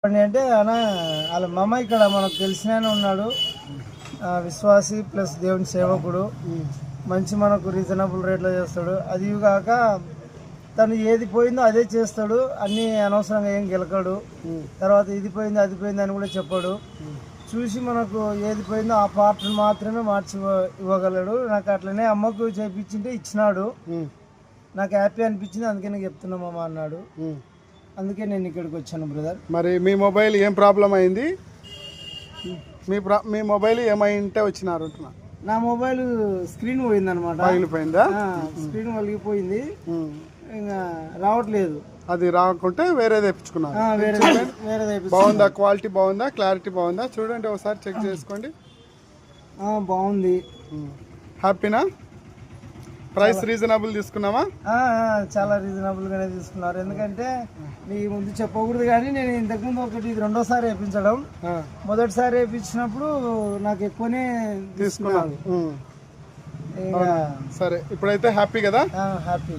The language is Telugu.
అంటే అన్న వాళ్ళ మామ ఇక్కడ మనకు తెలిసిన ఉన్నాడు, విశ్వాసి ప్లస్ దేవుని సేవకుడు, మంచి మనకు రీజనబుల్ రేట్లో చేస్తాడు. అది కాక తను ఏది పోయిందో అదే చేస్తాడు, అన్నీ అనవసరంగా ఏం గెలకడు. తర్వాత ఇది పోయింది అది పోయింది అని కూడా చెప్పాడు. చూసి మనకు ఏది పోయిందో ఆ పార్ట్ని మాత్రమే మార్చి ఇవ్వగలడు. నాకు అట్లనే అమ్మకు చేయించింటే ఇచ్చినాడు, నాకు హ్యాపీ అనిపించింది, అందుకే నేను చెప్తున్నామమ్మా అన్నాడు. అందుకే నేను ఇక్కడికి వచ్చాను బ్రదర్. మరి మీ మొబైల్ ఏం ప్రాబ్లం అయింది? మీ మొబైల్ ఏమైంటే వచ్చినారు అంటున్నా? నా మొబైల్ స్క్రీన్ పోయిందనమాట. పగిలిపోయిందా? స్క్రీన్ పగిలిపోయింది, ఇంకా రావట్లేదు. అది రాకుంటే వేరే తెప్పించుకున్నారు. వేరే బాగుందా? క్వాలిటీ బాగుందా? క్లారిటీ బాగుందా? చూడండి ఒకసారి చెక్ చేసుకోండి. బాగుంది. హ్యాపీనా? ప్రైస్ రీజనబుల్ తీసుకున్నావా? చాలా రీజనబుల్ గానే తీసుకున్నారు. ఎందుకంటే మీ ముందు చెప్పకూడదు కానీ నేను ఇంతకుముందు ఒకటి ఇది రెండోసారి వేయించడం. మొదటిసారి వేయించినప్పుడు నాకు ఎక్కువనే తీసుకున్నాను. సరే, ఇప్పుడైతే హ్యాపీ కదా? హ్యాపీ.